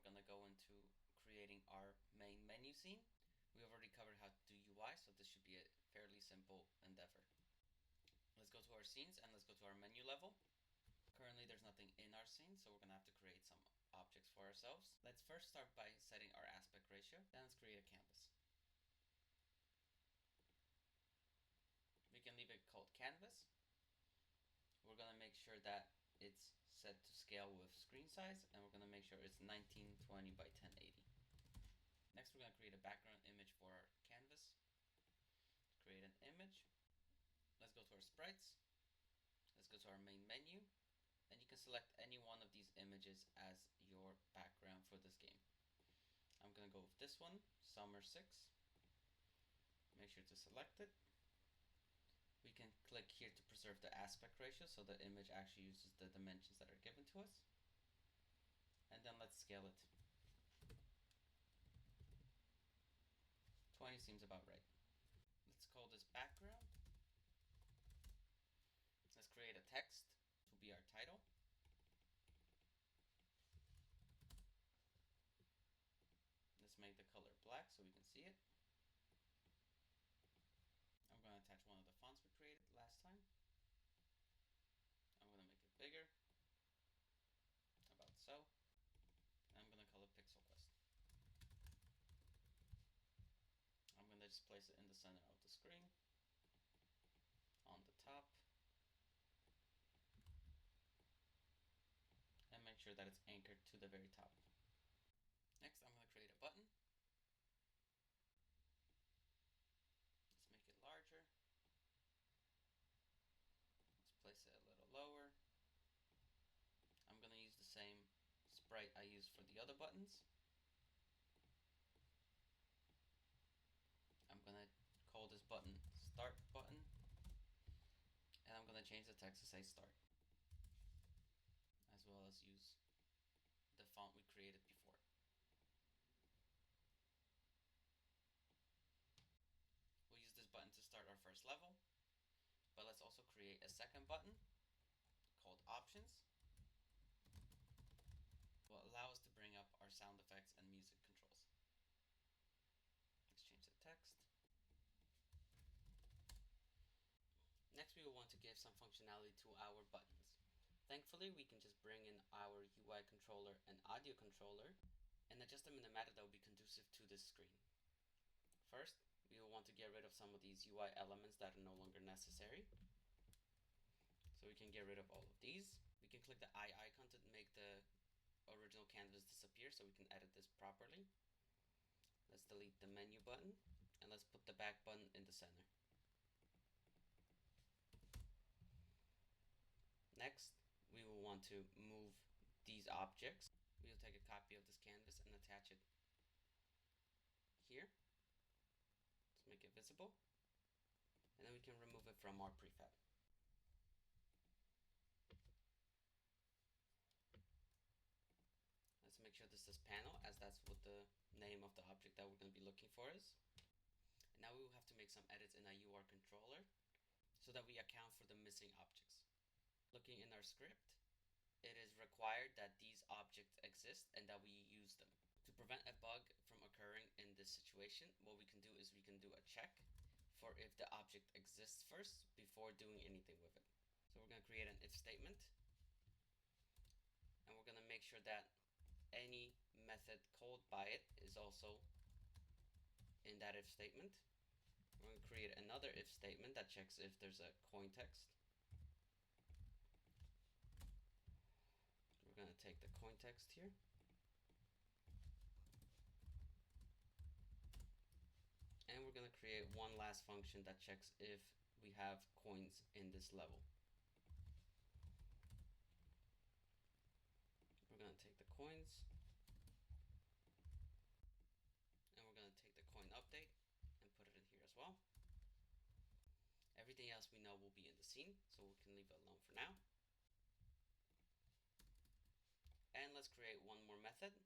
going to go into creating our main menu scene. We've already covered how to do UI, so this should be a fairly simple endeavor. Let's go to our scenes and let's go to our menu level. Currently there's nothing in our scene, so we're going to have to create some objects for ourselves. Let's first start by setting our aspect ratio. Then let's create a canvas. We can leave it called canvas. We're going to make sure that it's set to scale with screen size, and we're going to make sure it's 1920 by 1080. Next, we're going to create a background image for our canvas. Create an image. Let's go to our sprites. Let's go to our main menu, and you can select any one of these images as your background for this game. I'm going to go with this one, Summer 6. Make sure to select it. We can click here to preserve the aspect ratio so the image actually uses the dimensions that are given to us. And then let's scale it. 20 seems about right. Let's call this background. Let's create a text to be our title. Let's make the color black so we can see it. I'm going to attach one of the fonts we created last time. I'm going to make it bigger, about so. And I'm going to call it Pixel Quest. I'm going to just place it in the center of the screen, on the top, and make sure that it's anchored to the very top. Next, I'm going to create a button. Let's make it larger. Let's place it a little lower. I'm going to use the same sprite I used for the other buttons. I'm going to call this button Start Button, and I'm going to change the text to say Start, as well as use the font we created before. We'll use this button to start our first level, but let's also create a second button called Options. It will allow us to bring up our sound effects and music controls. Let's change the text. Next, we will want to give some functionality to our buttons. Thankfully, we can just bring in our UI controller and audio controller and adjust them in a manner that will be conducive to this screen. First, we will want to get rid of some of these UI elements that are no longer necessary. So we can get rid of all of these. We can click the eye icon to make the original canvas disappear so we can edit this properly. Let's delete the menu button and let's put the back button in the center. Next, we will want to move these objects. We will take a copy of this canvas and attach it here. Let's make it visible. And then we can remove it from our prefab. Let's make sure this is panel, as that's what the name of the object that we're going to be looking for is. And now we will have to make some edits in our UI controller so that we account for the missing objects. Looking in our script, it is required that these objects exist and that we use them. To prevent a bug from occurring in this situation, what we can do is we can do a check for if the object exists first before doing anything with it. So we're going to create an if statement, and we're going to make sure that any method called by it is also in that if statement. We're going to create another if statement that checks if there's a coin text. We're going to take the coin text here. And we're going to create one last function that checks if we have coins in this level. We're going to take the coins, and we're going to take the coin update and put it in here as well. Everything else we know will be in the scene, so we can leave it alone for now. And let's create one more method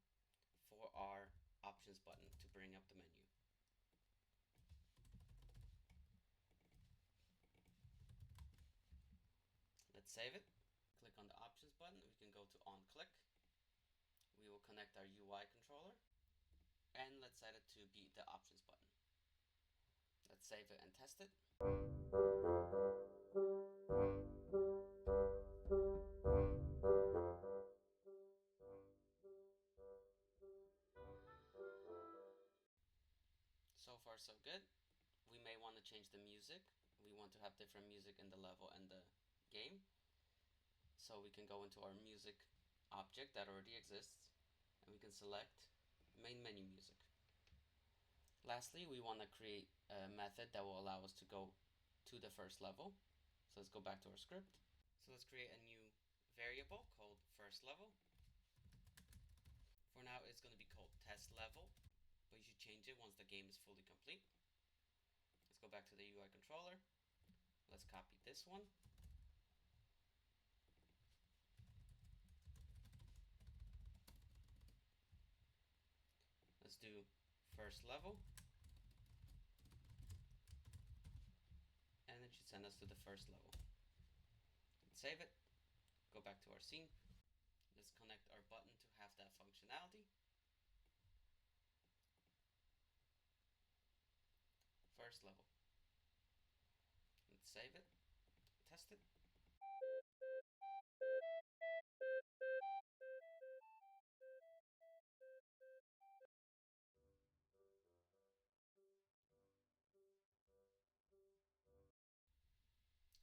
for our options button to bring up the menu. Let's save it. Click on the options button. We can go to on click. We will connect our UI controller, and let's set it to be the options button. Let's save it and test it. So far so good. We may want to change the music. We want to have different music in the level and the game. So we can go into our music object that already exists, and we can select main menu music. Lastly, we want to create a method that will allow us to go to the first level. So let's go back to our script. So let's create a new variable called first level. For now, it's going to be called test level, but you should change it once the game is fully complete. Let's go back to the UI controller. Let's copy this one. Let's do first level. And it should send us to the first level. Let's save it. Go back to our scene. Let's connect our button to have that functionality. First level. Let's save it. Test it.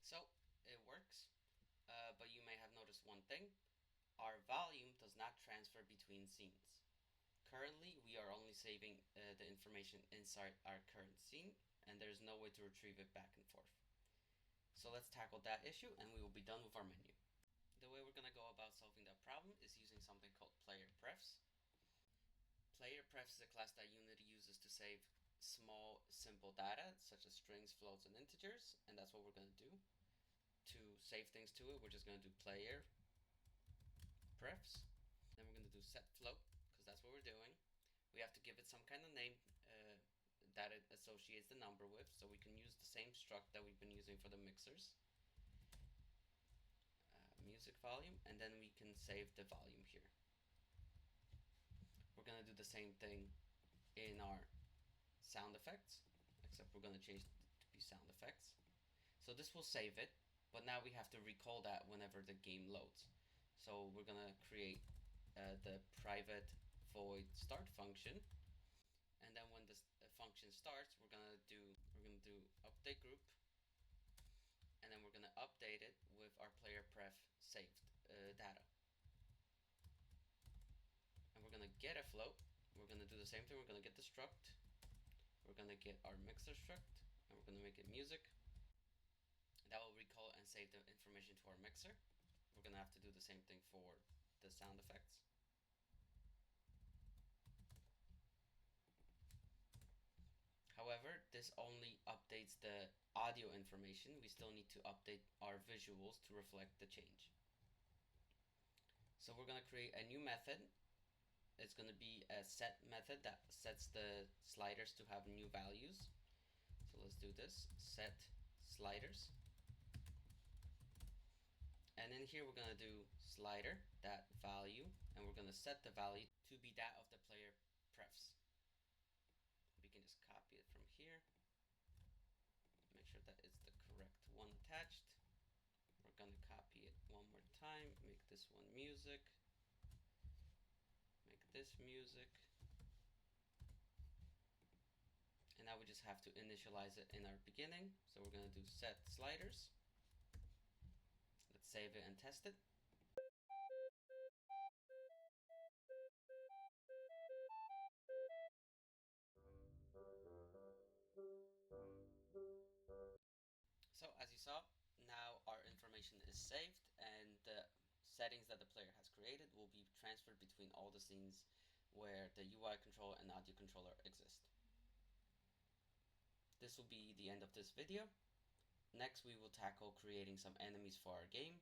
So it works, but you may have noticed one thing. Our volume does not transfer between scenes. Currently, we are only saving the information inside our current scene, and there's no way to retrieve it back and forth. So let's tackle that issue, and we will be done with our menu. The way we're going to go about solving that problem is using something called player prefs. Player prefs is a class that Unity uses to save small, simple data, such as strings, floats, and integers, and that's what we're going to do. To save things to it, we're just going to do player prefs. Then we're going to do set float, because that's what we're doing. We have to give it some kind of name that it associates the number with, so we can use the same struct that we've been using for the mixers. Music volume, and then we can save the volume here. We're going to do the same thing in our sound effects, except we're going to change it to be sound effects. So this will save it, but now we have to recall that whenever the game loads. So we're going to create the private void start function, and then when this function starts, we're going to do update group, and then we're going to update it with our player pref saved data. And we're going to get a float. We're going to do the same thing. We're going to get the struct. We're going to get our mixer struct, and we're going to make it music. That will recall and save the information to our mixer. We're going to have to do the same thing for the sound effects. However, this only updates the audio information. We still need to update our visuals to reflect the change. So we're going to create a new method. It's going to be a set method that sets the sliders to have new values. So let's do this, set sliders. And in here we're going to do slider, that value, and we're going to set the value to be that of the player prefs. We can just copy it from here. Make sure that it's the correct one attached. We're going to copy it one more time, make this one music, make this music. And now we just have to initialize it in our beginning. So we're going to do set sliders. Let's save it and test it. So as you saw, now our information is saved, and the settings that the player has created will be transferred between all the scenes where the UI controller and audio controller exist. This will be the end of this video. Next, we will tackle creating some enemies for our game